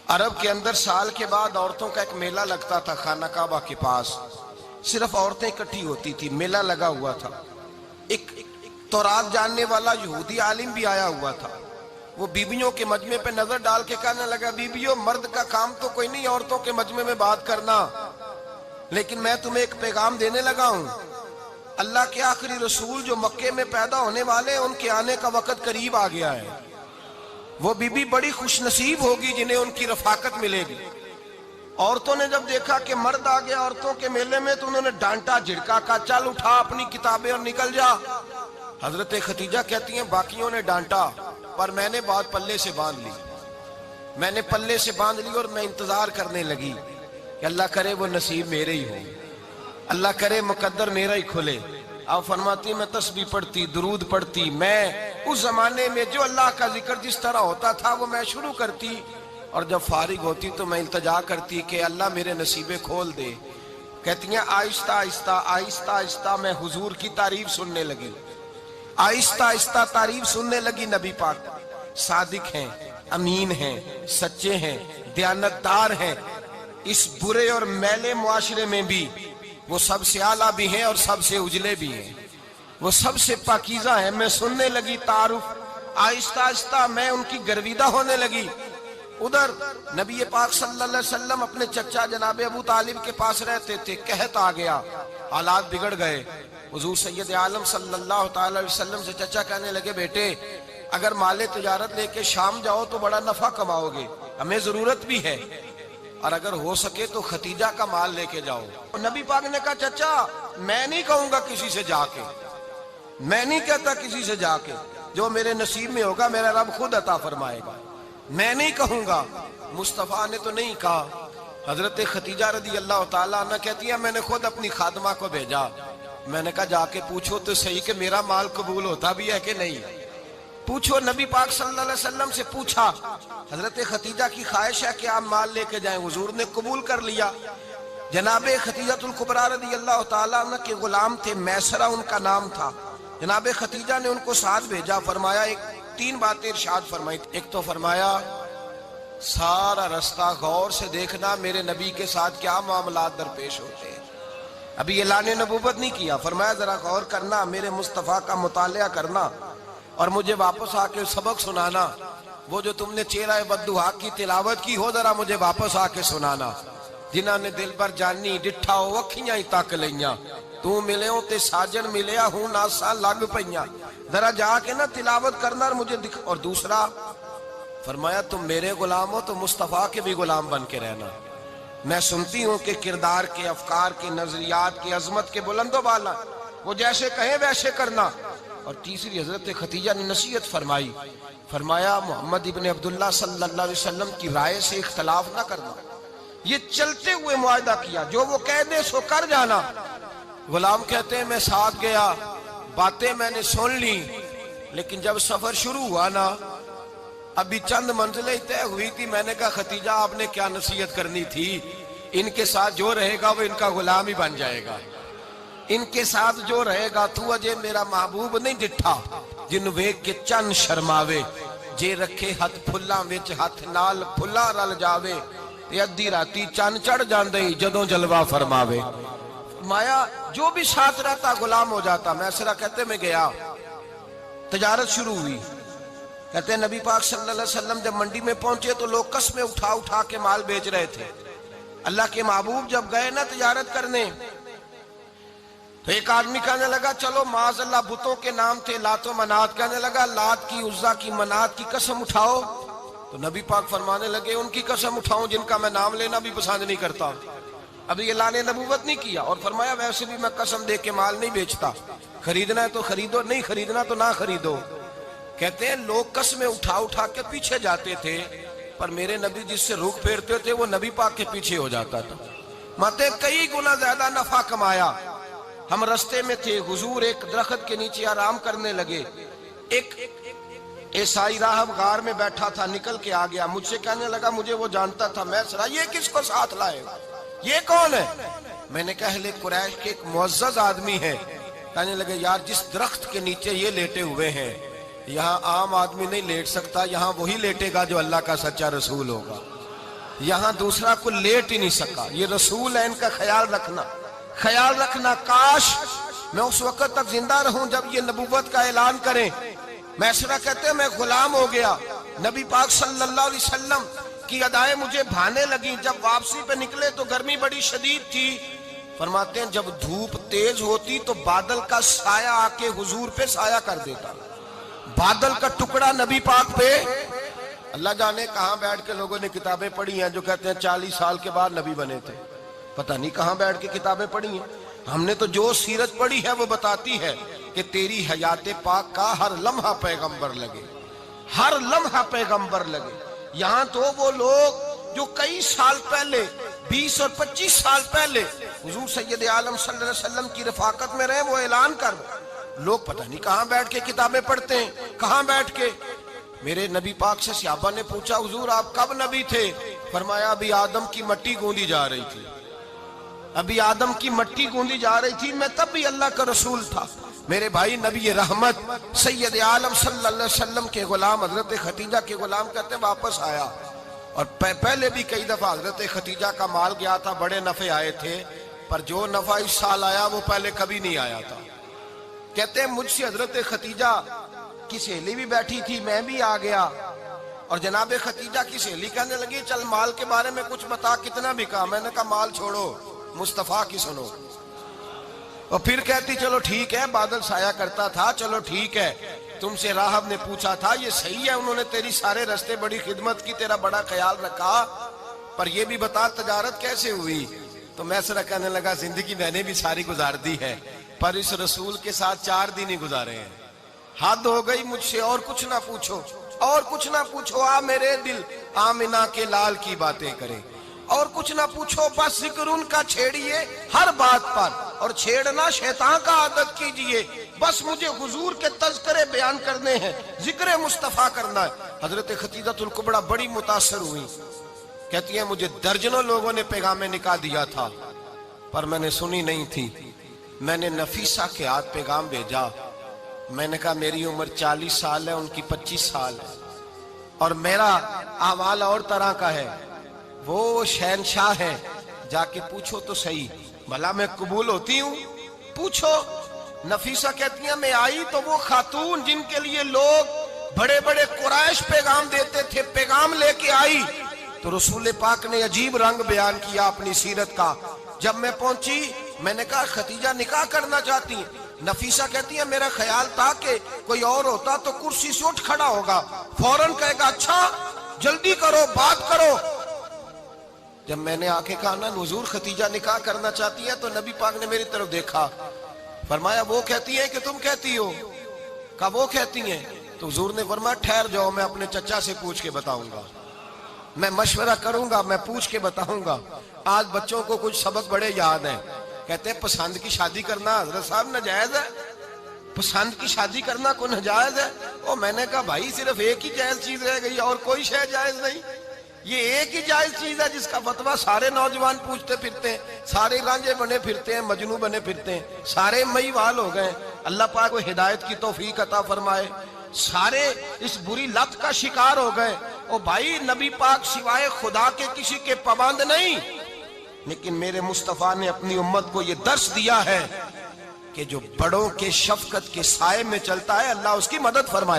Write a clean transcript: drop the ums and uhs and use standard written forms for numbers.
عرب کے اندر سال کے بعد عورتوں کا ایک میلہ لگتا تھا خانہ کعبہ کے پاس، صرف عورتیں اکٹھی ہوتی تھی، میلہ لگا ہوا تھا۔ ایک تورات جاننے والا یہودی عالم بھی آیا ہوا تھا، وہ بیویوں کے مجمع پہ نظر ڈال کے کہنے لگا، بیویوں مرد کا کام تو کوئی نہیں عورتوں کے مجمع میں بات کرنا، لیکن میں تمہیں ایک پیغام دینے لگا ہوں، اللہ کے آخری رسول جو مکے میں پیدا ہونے والے ان کے آنے کا وقت قریب آ گیا ہے، وہ بی بڑی خوش نصیب ہوگی جنہیں ان کی رفاقت ملے گی۔ عورتوں نے جب دیکھا کہ مرد آ گیا عورتوں کے میلے میں تو انہوں نے ڈانٹا جھڑکا، کہا چل اٹھا اپنی کتابیں اور نکل جا۔ حضرت خدیجہ کہتی ہیں باقیوں نے ڈانٹا پر میں نے بات پلے سے باندھ لی، میں نے پلے سے باندھ لی اور میں انتظار کرنے لگی کہ اللہ کرے وہ نصیب میرے ہی ہو، اللہ کرے مقدر میرا ہی کھلے۔ آپ فرماتی میں تسبیح پڑھتی، درود پڑھتی، میں اس زمانے میں جو اللہ کا ذکر جس طرح ہوتا تھا وہ میں شروع کرتی، اور جب فارغ ہوتی تو میں التجا کرتی کہ اللہ میرے نصیبے کھول دے۔ کہتی ہیں آہستہ آہستہ آہستہ آہستہ میں حضور کی تعریف سننے لگی، آہستہ آہستہ تعریف سننے لگی۔ نبی پاک صادق ہیں، امین ہیں، سچے ہیں، دیانتدار ہیں، اس برے اور میلے معاشرے میں بھی وہ سب سے اعلیٰ بھی ہیں اور سب سے اجلے بھی ہیں، وہ سب سے پاکیزہ ہیں۔ میں سننے لگی تعارف، آہستہ آہستہ میں ان کی گرویدہ ہونے لگی۔ ادھر نبی پاک صلی اللہ علیہ وسلم اپنے چچا جناب ابو طالب کے پاس رہتے تھے، قحط آ گیا، حالات بگڑ گئے۔ حضور سید عالم صلی اللہ تعالی علیہ وسلم سے چچا کہنے لگے بیٹے اگر مال تجارت لے کے شام جاؤ تو بڑا نفع کماؤ گے، ہمیں ضرورت بھی ہے، اور اگر ہو سکے تو ختیجہ کا مال لے کے جاؤ۔ نبی پاک نے کہا چچا میں نہیں کہوں گا کسی سے جا کے، میں نہیں کہتا کسی سے جا کے، جو میرے نصیب میں ہوگا میرا رب خود عطا فرمائے گا، میں نہیں کہوں گا۔ مصطفیٰ نے تو نہیں کہا۔ حضرت ختیجہ رضی اللہ تعالیٰ عنہ کہتی ہے میں نے خود اپنی خادمہ کو بھیجا، میں نے کہا جا کے پوچھو تو صحیح کہ میرا مال قبول ہوتا بھی ہے کہ نہیں، پوچھو۔ نبی پاک صلی اللہ علیہ وسلم سے پوچھا، حضرت ختیجہ کی خواہش ہے کہ آپ مال لے کے جائیں، حضور نے قبول کر لیا۔ جناب ختیجہ الکبریٰ رضی اللہ تعالیٰ عنہ کے غلام تھے، میسرہ ان کا نام تھا، جناب ختیجہ نے ان کو ساتھ بھیجا۔ فرمایا تین باتیں ارشاد فرمائی، ایک تو فرمایا سارا رستہ غور سے دیکھنا میرے نبی کے ساتھ کیا معاملات درپیش ہوتے ہیں، ابھی اعلان نبوت نہیں کیا، فرمایا ذرا غور کرنا، میرے مصطفیٰ کا مطالعہ کرنا اور مجھے واپس آ کے سبق سنانا، وہ جو تم نے چہرہ بددعا کی تلاوت کی ہو ذرا مجھے واپس آ کے سنانا۔ جنہاں نے دل بر جانی ڈٹھا ہو اکھیاں ہی تک لیاں، تو ملے ہوں تے ساجن ملیا ہوں ناساں لگ پئیاں، ذرا جا کے نا تلاوت کرنا اور مجھے دکھ۔ اور دوسرا فرمایا تم میرے غلام ہو تو مصطفیٰ کے بھی غلام بن کے رہنا، میں سنتی ہوں کہ کردار کے، افکار کے، نظریات کی، عظمت کے بلند و بالا، وہ جیسے کہیں ویسے کرنا۔ اور تیسری حضرت ختیجہ نے نصیحت فرمائی، فرمایا محمد ابن عبداللہ صلی اللہ علیہ وسلم کی رائے سے اختلاف نہ کرنا، یہ چلتے ہوئے معاہدہ کیا، جو وہ کہہ دے سو کر جانا۔ غلام کہتے ہیں میں ساتھ گیا، باتیں میں نے سن لی، لیکن جب سفر شروع ہوا نا ابھی چند منزلیں طے ہوئی تھی، میں نے کہا ختیجہ آپ نے کیا نصیحت کرنی تھی، ان کے ساتھ جو رہے گا وہ ان کا غلام ہی بن جائے گا، ان کے ساتھ جو رہے گا تو اجے میرا محبوب نہیں ڈٹھا جن ویک کے چن شرماوے، جے رکھے ہاتھ پھلاں وچ ہاتھ نال پھلا رل جاوے، تے ادھی راتی چن چڑھ جاندے جدوں جلوہ فرماوے۔ مایا جو بھی ساتھ رہتا غلام ہو جاتا۔ میسرہ کہتے میں گیا، تجارت شروع ہوئی، کہتے ہیں نبی پاک صلی اللہ علیہ وسلم جب منڈی میں پہنچے تو لوگ قسمیں اٹھا اٹھا کے مال بیچ رہے تھے۔ اللہ کے محبوب جب گئے نا تجارت کرنے تو ایک آدمی کہنے لگا چلو معاذ اللہ بتوں کے نام تھے لات و منات، کہنے لگا لات کی، عزا کی، منات کی قسم اٹھاؤ، تو نبی پاک فرمانے لگے ان کی قسم اٹھاؤں جن کا میں نام لینا بھی پسند نہیں کرتا، ابھی اعلان نبوت نہیں کیا۔ اور فرمایا ویسے بھی میں قسم دے کے مال نہیں بیچتا، خریدنا ہے تو خریدو، نہیں خریدنا تو نہ خریدو۔ کہتے ہیں لوگ قسمیں اٹھا اٹھا کے پیچھے جاتے تھے، پر میرے نبی جس سے رخ پھیرتے تھے وہ نبی پاک کے پیچھے ہو جاتا تھا۔ ماتے کئی گنا زیادہ نفع کمایا۔ ہم رستے میں تھے، حضور ایک درخت کے نیچے آرام کرنے لگے، ایک عیسائی راہب غار میں بیٹھا تھا، نکل کے آ گیا، مجھ سے کہنے لگا مجھے وہ جانتا تھا، میں سرا یہ کس کو ساتھ لائے، یہ کون ہے؟ میں نے کہا اہل قریش کے ایک معزز آدمی ہے۔ کہنے لگے یار جس درخت کے نیچے یہ لیٹے ہوئے ہیں یہاں عام آدمی نہیں لیٹ سکتا، یہاں وہی لیٹے گا جو اللہ کا سچا رسول ہوگا۔ یہاں دوسرا کو لیٹ ہی نہیں سکا. یہ رسول ہے، ان کا خیال رکھنا. کاش میں اس وقت تک زندہ رہوں جب یہ نبوت کا اعلان کریں. میسرہ کہتے ہیں میں غلام ہو گیا. نبی پاک صلی اللہ علیہ وسلم کی ادائیں مجھے بھانے لگیں. جب واپسی پہ نکلے تو گرمی بڑی شدید تھی. فرماتے ہیں جب دھوپ تیز ہوتی تو بادل کا سایہ آ کے حضور پہ سایہ کر دیتا. بادل کا ٹکڑا نبی پاک پہ. اللہ جانے کہاں بیٹھ کے لوگوں نے کتابیں پڑھی ہیں جو کہتے ہیں 40 سال کے بعد نبی بنے تھے. پتہ نہیں کہاں بیٹھ کے کتابیں پڑھی ہیں. ہم نے تو جو سیرت پڑھی ہے وہ بتاتی ہے کہ تیری حیات پاک کا ہر لمحہ پیغمبر لگے، ہر لمحہ پیغمبر لگے. یہاں تو وہ لوگ جو کئی سال پہلے 20 اور 25 سال پہلے حضور سید عالم صلی اللہ علیہ وسلم کی رفاقت میں رہے، وہ اعلان کر لوگ پتہ نہیں کہاں بیٹھ کے کتابیں پڑھتے ہیں، کہاں بیٹھ کے. میرے نبی پاک سے صحابہ نے پوچھا حضور آپ کب نبی تھے؟ فرمایا ابھی آدم کی مٹی گوندی جا رہی تھی، ابھی آدم کی مٹی گوندی جا رہی تھی، میں تب بھی اللہ کا رسول تھا. میرے بھائی نبی رحمت سید عالم صلی اللہ علیہ وسلم کے غلام حضرت ختیجہ کے غلام کہتے ہیں واپس آیا. اور پہلے بھی کئی دفعہ حضرت ختیجہ کا مال گیا تھا، بڑے نفع آئے تھے، پر جو نفع اس سال آیا وہ پہلے کبھی نہیں آیا تھا. کہتے ہیں مجھ سے حضرت ختیجہ کی سہیلی بھی بیٹھی تھی، میں بھی آ گیا. اور جناب ختیجہ کی سہیلی کہنے لگی چل مال کے بارے میں کچھ بتا، کتنا بکا؟ میں نے کہا مال چھوڑو، مصطفیٰ کی سنو. اور پھر کہتی چلو ٹھیک ہے، بادل سایہ کرتا تھا، چلو ٹھیک ہے. تم سے راہب نے پوچھا تھا یہ صحیح ہے، انہوں نے تیری سارے رستے بڑی خدمت کی، تیرا بڑا خیال رکھا، پر یہ بھی بتا تجارت کیسے ہوئی؟ تو میں سرا کہنے لگا زندگی میں نے بھی ساری گزار دی ہے، پر اس رسول کے ساتھ 4 دن ہی گزارے ہیں. حد ہو گئی مجھ سے، اور کچھ نہ پوچھو، اور کچھ نہ پوچھو. آ میرے دل آمنہ کے لال کی باتیں کرے، اور کچھ نہ پوچھو، بس ذکر ان کا چھیڑیے ہر بات پر، اور چھیڑنا شیطان کا عادت کیجئے. بس مجھے حضور کے تذکرے بیان کرنے ہیں، ذکر مصطفیٰ کرنا ہے. حضرت خدیجہ الکبریٰ بڑی متاثر ہوئی. کہتی ہیں مجھے درجنوں لوگوں نے پیغام نکاح دیا تھا، پر میں نے سنی نہیں تھی. میں نے نفیسہ کے ہاتھ پیغام بھیجا. میں نے کہا میری عمر 40 سال ہے، ان کی 25 سال ہے، اور میرا اعمال اور طرح کا ہے. وہ شہنشاہ ہے، جا کے پوچھو تو صحیح، بھلا میں قبول ہوتی ہوں؟ پوچھو. نفیسہ کہتی ہیں میں آئی تو وہ خاتون جن کے لیے لوگ بڑے بڑے قریش پیغام دیتے تھے، پیغام لے کے آئی. تو رسول پاک نے عجیب رنگ بیان کیا اپنی سیرت کا. جب میں پہنچی میں نے کہا ختیجہ نکاح کرنا چاہتی ہیں؟ نفیسہ کہتی ہے میرا خیال تھا کہ کوئی اور ہوتا تو کرسی سے اٹھ کھڑا ہوگا، فوراً کہے گا اچھا جلدی کرو بات کرو. جب میں نے آ کے کہا نا حضور ختیجہ نکاح کرنا چاہتی ہے، تو نبی پاک نے میری طرف دیکھا، فرمایا وہ کہتی ہے کہ تم کہتی ہو؟ کہا وہ کہتی ہیں. تو حضور نے فرمایا ٹھہر جاؤ، میں اپنے چچا سے پوچھ کے بتاؤں گا، میں مشورہ کروں گا، میں پوچھ کے بتاؤں گا. آج بچوں کو کچھ سبق بڑے یاد ہیں. کہتے ہیں پسند کی شادی کرنا حضرت صاحب ناجائز ہے، پسند کی شادی کرنا کوئی ناجائز ہے؟ اور میں نے کہا بھائی صرف ایک ہی جائز چیز رہ گئی اور کوئی شے جائز نہیں. یہ ایک ہی جائز چیز ہے جس کا فتویٰ سارے نوجوان پوچھتے پھرتے ہیں، سارے رانجے بنے پھرتے ہیں، مجنو بنے پھرتے ہیں، سارے مئی وال ہو گئے. اللہ پاک کو ہدایت کی توفیق عطا فرمائے. سارے اس بری لت کا شکار ہو گئے. اور بھائی نبی پاک سوائے خدا کے کسی کے پابند نہیں، لیکن میرے مصطفیٰ نے اپنی امت کو یہ درس دیا ہے کہ جو بڑوں کے شفقت کے سائے میں چلتا ہے اللہ اس کی مدد فرمائے.